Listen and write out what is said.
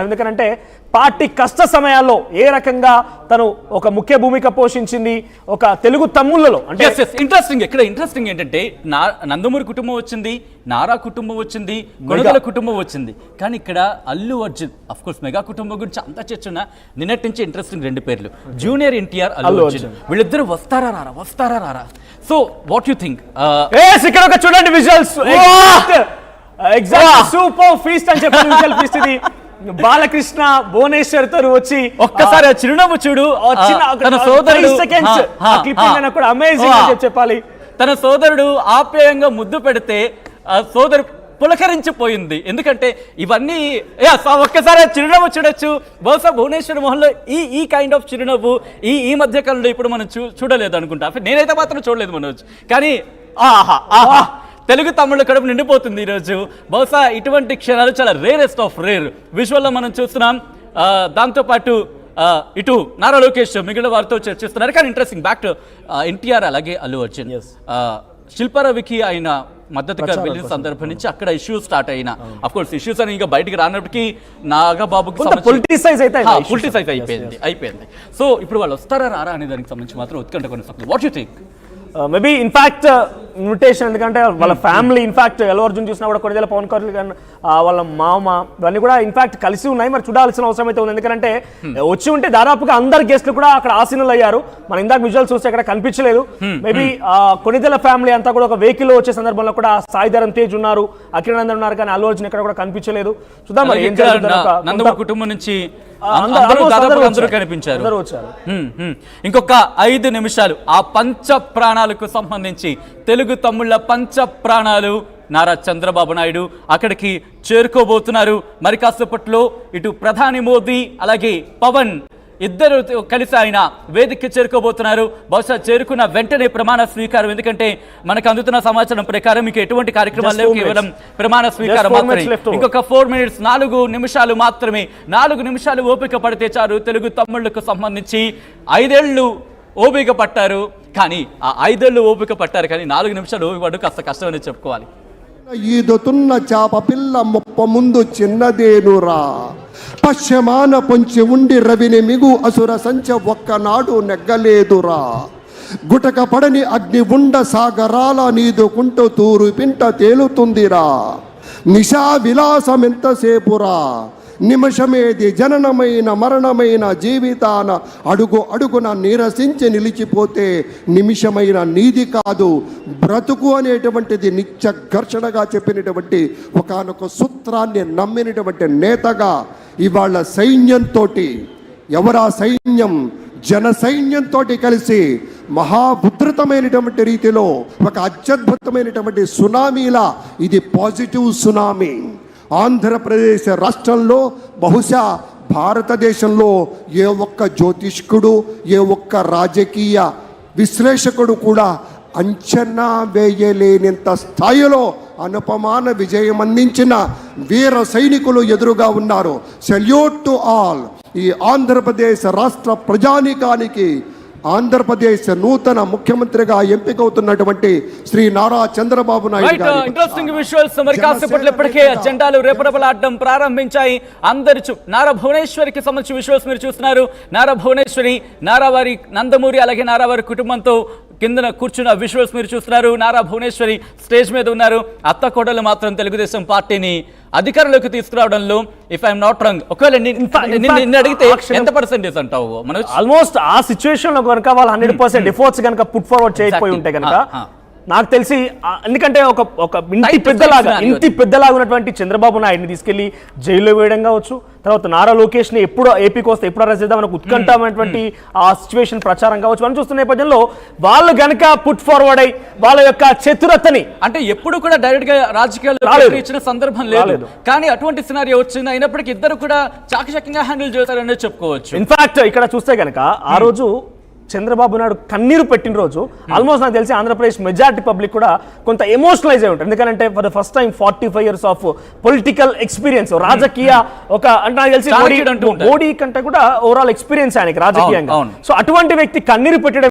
ఎందుకంటే పార్టీ కష్ట సమయాల్లో ఏ రకంగా తను ఒక ముఖ్య భూమిక పోషించింది ఒక తెలుగు తమ్ముళ్ళలో అంటే ఇంట్రెస్టింగ్ ఇక్కడ ఇంట్రెస్టింగ్ ఏంటంటే నందమూరి కుటుంబం వచ్చింది, నారా కుటుంబం వచ్చింది, కొడుకుల కుటుంబం వచ్చింది, కానీ ఇక్కడ Allu Arjun of course mega కుటుంబం గురించి అంతా చర్చన నిన్నటి నుంచి ఇంట్రెస్టింగ్ రెండు పేర్లు జూనియర్ ఎన్టీఆర్, అల్లు అర్జున్. వీళ్ళిద్దరు వస్తారా రారా సో వాట్ యు థింక్? ఇక్కడ ఒక చూడండి విజువల్స్ ఎగ్జాక్ట్ సూపర్ ఫీస్ట్ అని చెప్పిన విజువల్ ఫీస్ట్ ఇది. బాలకృష్ణ భువనేశ్వర్ తో వచ్చి ఒక్కసారి చిరునవ్వు చూడు, తన సోదరుడు అమేజింగ్ అని చెప్పాలి. తన సోదరుడు ఆప్యాయంగా ముద్దు పెడితే సోదరు పులకరించిపోయింది. ఎందుకంటే ఇవన్నీ ఒక్కసారి చిరునవ్వు చూడొచ్చు. బహుశా భువనేశ్వర్ మోహన్ లో ఈ కైండ్ ఆఫ్ చిరునవ్వు ఈ మధ్య కాలంలో ఇప్పుడు మనం చూడలేదు అనుకుంటా. నేనైతే మాత్రం చూడలేదు మనోజ్, కానీ ఆహా తెలుగు తమిళ కడుపు నిండిపోతుంది ఈరోజు. బహుశా ఇటువంటి క్షణాలు చాలా రేరెస్ట్ ఆఫ్ రేర్ విజువల్లో మనం చూస్తున్నాం. దాంతోపాటు ఇటు నారా లోకేష్ మిగిలిన వారితో చర్చిస్తున్నారు. కానీ ఇంట్రెస్టింగ్ బ్యాక్ టు ఎన్టీఆర్ అలాగే అల్లు అర్జున్. శిల్పారవికి ఆయన మద్దతుగా వెళ్ళిన సందర్భం నుంచి అక్కడ ఇష్యూస్ స్టార్ట్ అయినా అఫ్ కోర్స్ ఇష్యూస్ అని ఇంకా బయటికి రానప్పటికీ నాగబాబుకి పొలిటిసైజ్ అయిపోయింది. సో ఇప్పుడు వాళ్ళు వస్తారా రారా అనే దానికి సంబంధించి మాత్రం ఉత్కంఠ కొనసాగుతుంది. What you think? Maybe in fact invitation, ఎందుకంటే వాళ్ళ ఫ్యామిలీ ఇన్ఫాక్ట్ అల్లు అర్జున్ చూసినా కూడా కొద్దిగా పవన్ కళ్యాణ్ వాళ్ళ మామ ఇవన్నీ కూడా ఇన్ఫాక్ట్ కలిసి ఉన్నాయి. మరి చూడాల్సిన అవసరం అయితే ఉంది, ఎందుకంటే వచ్చి ఉంటే దాదాపుగా అందరు గెస్ట్లు కూడా అక్కడ ఆసీనులు అయ్యారు. మన ఇందాక విజువల్స్ చూస్తే అక్కడ కనిపించలేదు. మేబీ కొనిదెల ఫ్యామిలీ అంతా కూడా ఒక వెహికల్ వచ్చే సందర్భంలో కూడా సాయిధరం తేజ్ ఉన్నారు, అఖిలానందన్ ఉన్నారు, కానీ అల్లు అర్జున్ ఎక్కడ కూడా కనిపించలేదు. చూద్దాం మరి ఏం జరుగుతుందో. కుటుంబం నుంచి అందరూ కనిపించారు. ఇంకొక 5 నిమిషాలు ఆ పంచ ప్రాణాలకు సంబంధించి తెలుగు తమ్ముళ్ళ పంచ ప్రాణాలు నారా చంద్రబాబు నాయుడు అక్కడికి చేరుకోబోతున్నారు. మరి కాసేపట్లో ఇటు ప్రధాని మోదీ అలాగే పవన్ ఇద్దరు కలిసి ఆయన వేదికకి చేరుకోబోతున్నారు. బహుశా చేరుకున్న వెంటనే ప్రమాణ స్వీకారం, ఎందుకంటే మనకు అందుతున్న సమాచారం ప్రకారం మీకు ఎటువంటి కార్యక్రమాలు లేవు, కేవలం ప్రమాణ స్వీకారం మాత్రమే. ఇంకొక 4 minutes 4 నిమిషాలు మాత్రమే. 4 నిమిషాలు ఓపిక పడితే చాలు. తెలుగు తమ్ముళ్లకు సంబంధించి 5 ఏళ్లు ఓపిక పట్టారు, కానీ ఆ 5 ఏళ్లు ఓపిక పట్టారు, కానీ 4 నిమిషాలు ఓపిక పడ్డు కాస్త కష్టమని చెప్పుకోవాలి. ఈదుతున్న చాప పిల్ల మొప్ప ముందు చిన్నదేనురా, పశ్చిమాన పొంచి ఉండి రవిని మిగు అసుర సంచ ఒక్కనాడు నెగ్గలేదురా, గుటక పడని అగ్ని ఉండ సాగరాల నీదుకుంటూ తూరు పింట తేలుతుందిరా, నిశా విలాసం ఎంతసేపురా, నిమిషమేది జననమైన మరణమైన జీవితాన అడుగు అడుగున నీరసించి నిలిచిపోతే నిమిషమైన నీది కాదు బ్రతుకు అనేటువంటిది నిత్య ఘర్షణగా చెప్పినటువంటి ఒకానొక సూత్రాన్ని నమ్మినటువంటి నేతగా ఇవాళ సైన్యంతో, ఎవరా సైన్యం, జన సైన్యంతో కలిసి మహాభద్రతమైనటువంటి రీతిలో ఒక అత్యద్భుతమైనటువంటి సునామీలా ఇది పాజిటివ్ సునామీ. ఆంధ్రప్రదేశ్ రాష్ట్రంలో బహుశా భారతదేశంలో ఏ ఒక్క జ్యోతిష్కుడు, ఏ ఒక్క రాజకీయ విశ్లేషకుడు కూడా అంచనా వేయలేనంత స్థాయిలో అనుపమాన విజయం అందించిన వీర సైనికులు ఎదురుగా ఉన్నారు. Salute to all. ఈ ఆంధ్రప్రదేశ్ రాష్ట్ర ప్రజానీకానికి ఆంధ్రప్రదేశ్ నూతన ముఖ్యమంత్రిగా ఎంపికవుతున్నటువంటి శ్రీ నారా చంద్రబాబు నాయుడు. Interesting visuals. మరి కాసేపట్లో ఇప్పటికే జెండాలు రెపరెపలాడడం ప్రారంభించాయి. అందరు నారా భువనేశ్వరికి సంబంధించిన విజువల్స్ మీరు చూస్తున్నారు. నారా భువనేశ్వరి, నారావారి నందమూరి అలాగే నారావారి కుటుంబంతో కిందన కూర్చున్న విజువల్స్ మీరు చూస్తున్నారు. నారా భువనేశ్వరి స్టేజ్ మీద ఉన్నారు. అత్త కోడలు మాత్రం తెలుగుదేశం పార్టీని అధికారంలోకి తీసుకురావడంలో ఇఫ్ ఐఎమ్ నాట్ రాంగ్, ఒకవేళ నిన్ను అడిగితే ఎంత పర్సెంటేజ్ అంటావు? మనం ఆల్మోస్ట్ ఆ సిచ్యువేషన్ లో కనుక వాళ్ళు 100% ఎఫర్ట్స్ కనుక పుట్ ఫార్వర్డ్ చేయకపోయి ఉంటే కనుక నాకు తెలిసి, ఎందుకంటే ఒక ఇంటి పెద్దలాగా ఉన్నటువంటి చంద్రబాబు నాయుడిని తీసుకెళ్లి జైల్లో వేయడం కావచ్చు, తర్వాత నారా లోకేష్ ని ఎప్పుడు ఏపీకి వస్తే ఎప్పుడు అరెస్ట్ చేద్దాం మనకు ఉత్కంఠమైనటువంటి ఆ సిచ్యువేషన్ ప్రచారం కావచ్చు అని చూస్తున్న నేపథ్యంలో వాళ్ళు గనక పుట్ ఫార్వర్డ్ అయ్యి వాళ్ళ యొక్క చతురతని, అంటే ఎప్పుడు కూడా డైరెక్ట్ గా రాజకీయాలు ఇచ్చిన సందర్భం లేదు, కానీ అటువంటి సినారియో వచ్చింది. అయినప్పటికీ ఇద్దరు కూడా చాకచక్యంగా హ్యాండిల్ చేశారనే చెప్పుకోవచ్చు. ఇన్ఫాక్ట్ ఇక్కడ చూస్తే గనక ఆ రోజు చంద్రబాబు నాయుడు కన్నీరు పెట్టిన రోజు ఆల్మోస్ట్ నాకు తెలిసి ఆంధ్రప్రదేశ్ మెజారిటీ పబ్లిక్ కూడా కొంత ఎమోషనలైజ్ అయి ఉంటారు. ఎందుకంటే for the first time 45 years of political experience, రాజకీయ ఒక అంటే నాకు తెలిసి మోడీ కంటే కూడా ఓవరాల్ ఎక్స్పీరియన్స్ ఆయనకి రాజకీయంగా. సో అటువంటి వ్యక్తి కన్నీరు పెట్టడం